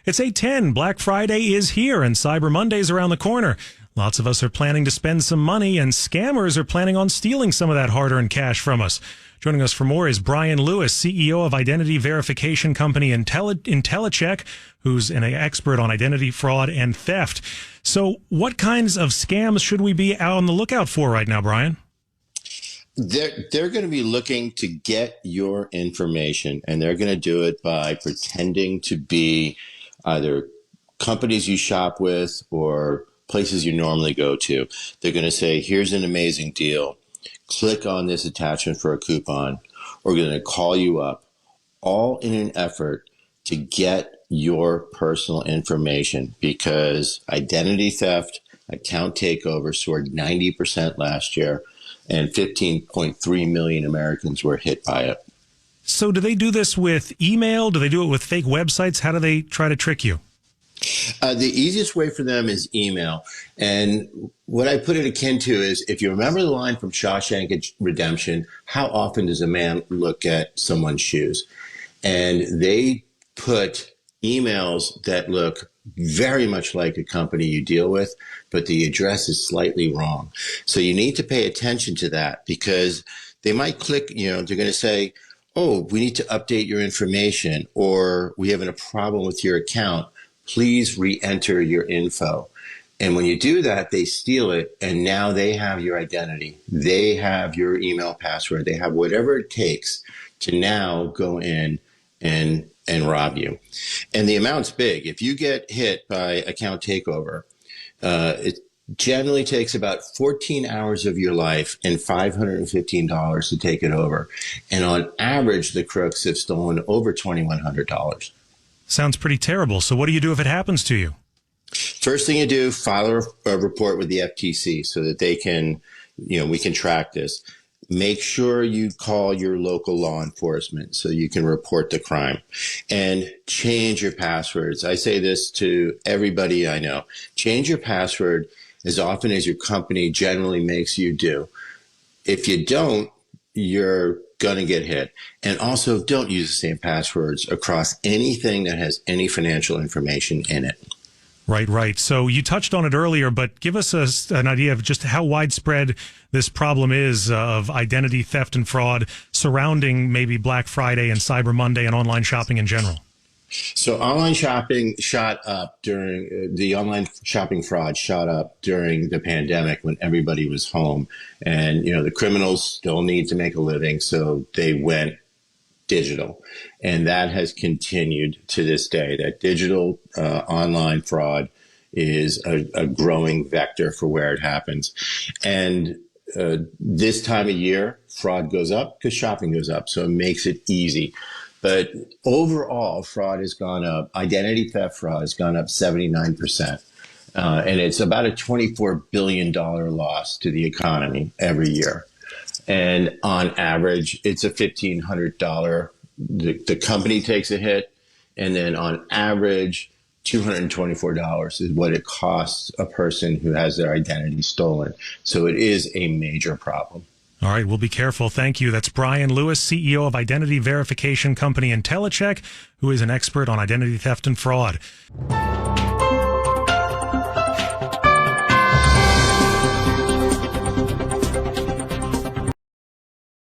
It's 8:10. Black Friday is here and Cyber Monday's around the corner. Lots of us are planning to spend some money, and scammers are planning on stealing some of that hard-earned cash from us. Joining us for more is Bryan Lewis, CEO of identity verification company Intellicheck, who's an expert on identity fraud and theft. So what kinds of scams should we be out on the lookout for right now, Bryan? They're going to be looking to get your information, and they're going to do it by pretending to be either companies you shop with or places you normally go to. They're going to say, here's an amazing deal. Click on this attachment for a coupon. We're going to call you up, all in an effort to get your personal information, because identity theft, account takeover soared 90% last year, and 15.3 million Americans were hit by it. So do they do this with email? Do they do it with fake websites? How do they try to trick you? The easiest way for them is email. And what I put it akin to is, if you remember the line from Shawshank Redemption, how often does a man look at someone's shoes? And they put emails that look very much like a company you deal with, but the address is slightly wrong. So you need to pay attention to that, because they might click, they're going to say, oh, we need to update your information, or we have a problem with your account. Please re-enter your info. And when you do that, they steal it, and now they have your identity. They have your email password. They have whatever it takes to now go in and rob you. And the amount's big. If you get hit by account takeover, it generally takes about 14 hours of your life and $515 to take it over. And on average, the crooks have stolen over $2,100. Sounds pretty terrible. So what do you do if it happens to you? First thing you do, file a report with the FTC so that they can, we can track this. Make sure you call your local law enforcement so you can report the crime, and change your passwords. I say this to everybody I know. Change your password as often as your company generally makes you do. If you don't, you're going to get hit. And also, don't use the same passwords across anything that has any financial information in it. Right. So you touched on it earlier, but give us an idea of just how widespread this problem is of identity theft and fraud surrounding maybe Black Friday and Cyber Monday and online shopping in general. So online shopping shot up during the online shopping fraud shot up during the pandemic when everybody was home, and the criminals still need to make a living, so they went digital, and that has continued to this day. That digital online fraud is a growing vector for where it happens. And this time of year, fraud goes up because shopping goes up, so it makes it easy. But overall, fraud has gone up. Identity theft fraud has gone up 79%. And it's about a $24 billion loss to the economy every year. And on average, it's a $1,500. The company takes a hit. And then on average, $224 is what it costs a person who has their identity stolen. So it is a major problem. All right, we'll be careful. Thank you. That's Bryan Lewis, CEO of identity verification company Intellicheck, who is an expert on identity theft and fraud.